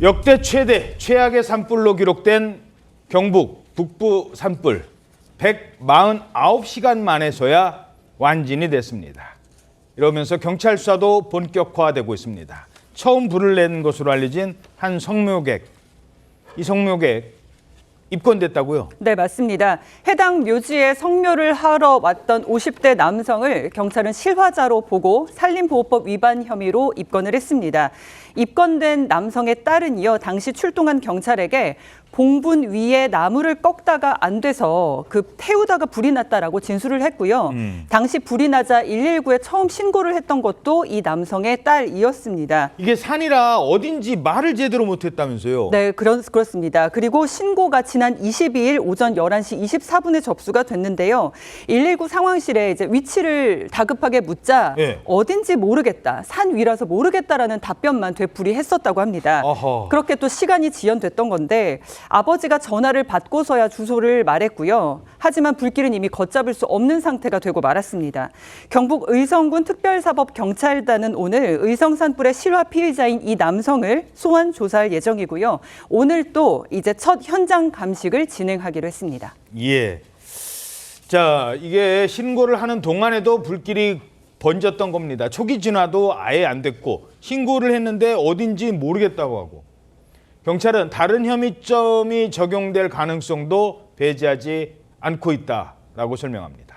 역대 최악의 산불로 기록된 경북 북부 산불 149시간 만에서야 완진이 됐습니다. 이러면서 경찰 수사도 본격화되고 있습니다. 처음 불을 낸 것으로 알려진 한 성묘객, 이 성묘객 입건됐다고요? 네, 맞습니다. 해당 묘지에 성묘를 하러 왔던 50대 남성을 경찰은 실화자로 보고 산림보호법 위반 혐의로 입건을 했습니다. 입건된 남성의 딸은요, 당시 출동한 경찰에게 봉분 위에 나무를 꺾다가 안 돼서 태우다가 불이 났다라고 진술을 했고요. 당시 불이 나자 119에 처음 신고를 했던 것도 이 남성의 딸이었습니다. 이게 산이라 어딘지 말을 제대로 못했다면서요? 네, 그렇습니다. 그리고 신고가 지난 22일 오전 11시 24분에 접수가 됐는데요. 119 상황실에 이제 위치를 다급하게 묻자 네. 어딘지 모르겠다, 산 위라서 모르겠다라는 답변만 되풀이했었다고 합니다. 어허. 그렇게 또 시간이 지연됐던 건데 아버지가 전화를 받고서야 주소를 말했고요. 하지만 불길은 이미 걷잡을 수 없는 상태가 되고 말았습니다. 경북 의성군 특별사법경찰단은 오늘 의성 산불의 실화 피의자인 이 남성을 소환 조사할 예정이고요. 오늘 또 이제 첫 현장 감식을 진행하기로 했습니다. 예. 자, 이게 신고를 하는 동안에도 불길이 번졌던 겁니다. 초기 진화도 아예 안 됐고 신고를 했는데 어딘지 모르겠다고 하고 경찰은 다른 혐의점이 적용될 가능성도 배제하지 않고 있다라고 설명합니다.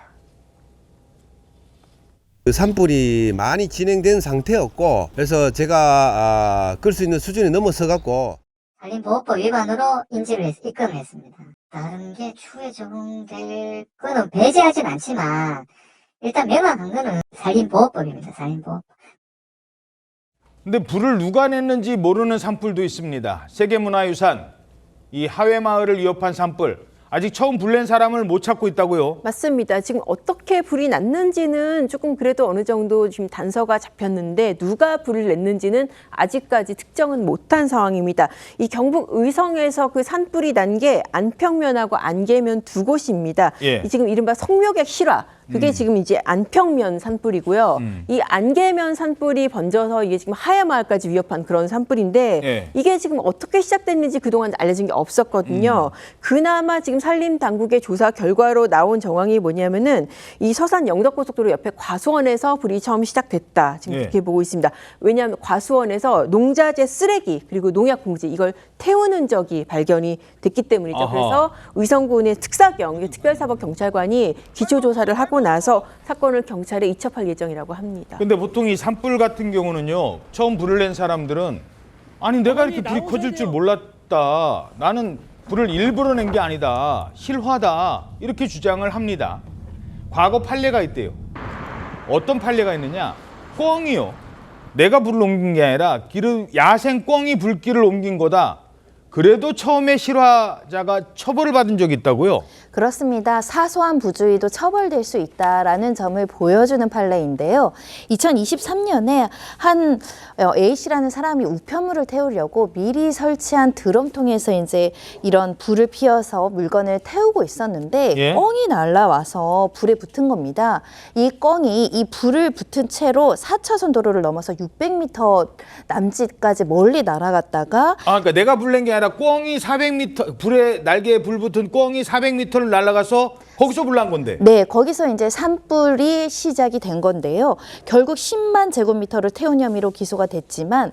산불이 많이 진행된 상태였고 그래서 제가 끌 수 있는 수준이 넘어서 갖고 산림보호법 위반으로 인지를 입건했습니다. 다른 게 추후에 적용될 거는 배제하진 않지만 일단 명확한 거는 산림보호법입니다. 산림보호법. 근데 불을 누가 냈는지 모르는 산불도 있습니다. 세계문화유산, 이 하회마을을 위협한 산불. 아직 처음 불 낸 사람을 못 찾고 있다고요? 맞습니다. 지금 어떻게 불이 났는지는 조금 그래도 어느 정도 지금 단서가 잡혔는데 누가 불을 냈는지는 아직까지 특정은 못한 상황입니다. 이 경북 의성에서 그 산불이 난 게 안평면하고 안개면 두 곳입니다. 예. 지금 이른바 성묘객 실화. 그게 지금 이제 안평면 산불이고요. 이 안개면 산불이 번져서 이게 지금 하회마을까지 위협한 그런 산불인데 예. 이게 지금 어떻게 시작됐는지 그동안 알려진 게 없었거든요. 그나마 지금 산림당국의 조사 결과로 나온 정황이 뭐냐면은 이 서산 영덕고속도로 옆에 과수원에서 불이 처음 시작됐다. 지금 예. 그렇게 보고 있습니다. 왜냐하면 과수원에서 농자재 쓰레기 그리고 농약 봉지 이걸 태우는 적이 발견이 됐기 때문이죠. 아하. 그래서 의성군의 특사경, 특별사법경찰관이 기초조사를 하고 나서 사건을 경찰에 이첩할 예정이라고 합니다. 근데 보통 이 산불 같은 경우는요, 처음 불을 낸 사람들은 아니 내가 이렇게 불이 커질 줄 몰랐다. 나는 불을 일부러 낸 게 아니다. 실화다. 이렇게 주장을 합니다. 과거 판례가 있대요. 어떤 판례가 있느냐? 꿩이요. 내가 불을 옮긴 게 아니라 야생 꿩이 불길을 옮긴 거다. 그래도 처음에 실화자가 처벌을 받은 적이 있다고요? 그렇습니다. 사소한 부주의도 처벌될 수 있다라는 점을 보여주는 판례인데요. 2023년에 한 A씨라는 사람이 우편물을 태우려고 미리 설치한 드럼통에서 이제 이런 불을 피워서 물건을 태우고 있었는데 예? 꿩이 날라와서 불에 붙은 겁니다. 이 꿩이 이 불을 붙은 채로 4차선 도로를 넘어서 600m 남짓까지 멀리 날아갔다가 그러니까 내가 불 낸 게 아니라 꿩이 400m, 불에 날개에 불 붙은 꿩이 400m를 날아가서 거기서 불 난 건데. 네, 거기서 이제 산불이 시작이 된 건데요. 결국 10만 제곱미터를 태운 혐의로 기소가 됐지만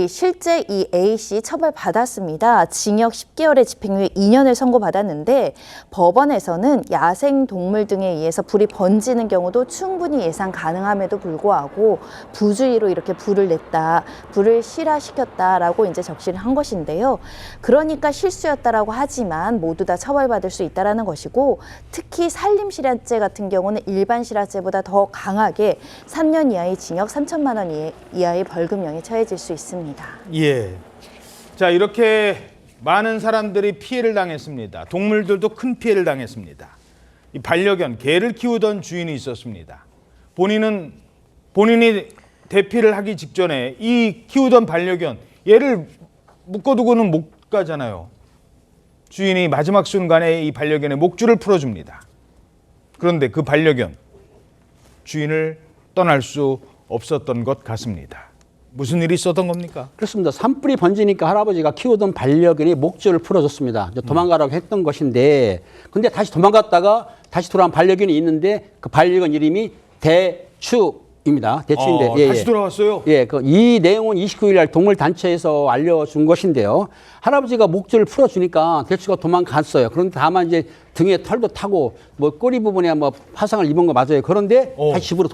실제 이 A씨 처벌받았습니다. 징역 10개월의 집행유예 2년을 선고받았는데 법원에서는 야생 동물 등에 의해서 불이 번지는 경우도 충분히 예상 가능함에도 불구하고 부주의로 이렇게 불을 냈다, 불을 실화시켰다라고 이제 적시를 한 것인데요. 그러니까 실수였다라고 하지만 모두 다 처벌받을 수 있다라는 것이고 특히 산림실화죄 같은 경우는 일반 실화죄보다 더 강하게 3년 이하의 징역 3천만 원 이하의 벌금형이 처해질 수 있습니다. 예. 자, 이렇게 많은 사람들이 피해를 당했습니다. 동물들도 큰 피해를 당했습니다. 이 반려견, 개를 키우던 주인이 있었습니다. 본인이 대피를 하기 직전에 이 키우던 반려견, 얘를 묶어두고는 못 가잖아요. 주인이 마지막 순간에 이 반려견의 목줄을 풀어줍니다. 그런데 그 반려견, 주인을 떠날 수 없었던 것 같습니다. 무슨 일이 있었던 겁니까? 그렇습니다. 산불이 번지니까 할아버지가 키우던 반려견이 목줄을 풀어줬습니다. 이제 도망가라고 했던 것인데, 근데 다시 도망갔다가 다시 돌아온 반려견이 있는데 그 반려견 이름이 대추입니다. 대추인데. 다시 돌아왔어요? 예, 이 내용은 29일 날 동물단체에서 알려준 것인데요. 할아버지가 목줄을 풀어주니까 대추가 도망갔어요. 그런데 다만 이제 등에 털도 타고 뭐 꼬리 부분에 뭐 화상을 입은 거 맞아요. 그런데 다시 집으로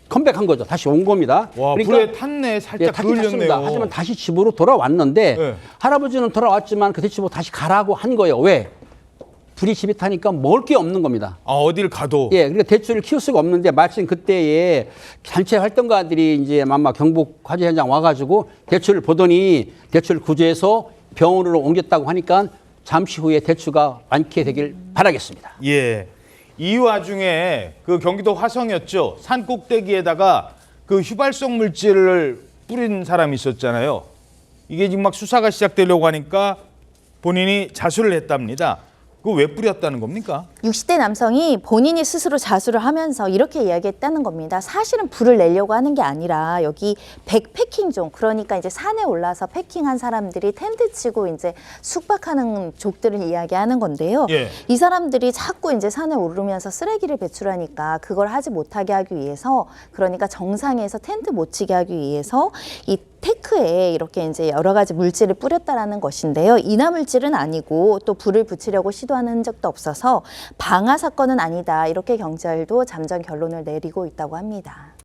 컴백한 거죠. 다시 온 겁니다. 와, 불에 탔네. 살짝 타긴 그을렸네요. 탔습니다. 하지만 다시 집으로 돌아왔는데 네. 할아버지는 돌아왔지만 그 대추보 다시 가라고 한 거예요. 왜? 불이 집에 타니까 먹을 게 없는 겁니다. 어딜 가도. 예, 그러니까 대추를 키울 수가 없는데 마침 그때에 단체 활동가들이 이제 아마 경북 화재 현장 와가지고 대추를 보더니 대추를 구조해서 병원으로 옮겼다고 하니까 잠시 후에 대추가 완쾌되길 바라겠습니다. 예. 이 와중에 그 경기도 화성이었죠. 산 꼭대기에다가 그 휘발성 물질을 뿌린 사람이 있었잖아요. 이게 지금 막 수사가 시작되려고 하니까 본인이 자수를 했답니다. 그거 왜 뿌렸다는 겁니까? 60대 남성이 본인이 스스로 자수를 하면서 이렇게 이야기했다는 겁니다. 사실은 불을 내려고 하는 게 아니라 여기 백패킹 그러니까 이제 산에 올라서 패킹한 사람들이 텐트 치고 이제 숙박하는 족들을 이야기하는 건데요. 예. 이 사람들이 자꾸 이제 산에 오르면서 쓰레기를 배출하니까 그걸 하지 못하게 하기 위해서, 그러니까 정상에서 텐트 못 치게 하기 위해서 이 테크에 이렇게 이제 여러 가지 물질을 뿌렸다라는 것인데요. 인화 물질은 아니고 또 불을 붙이려고 시도하는 흔적도 없어서 방화 사건은 아니다. 이렇게 경찰도 잠정 결론을 내리고 있다고 합니다.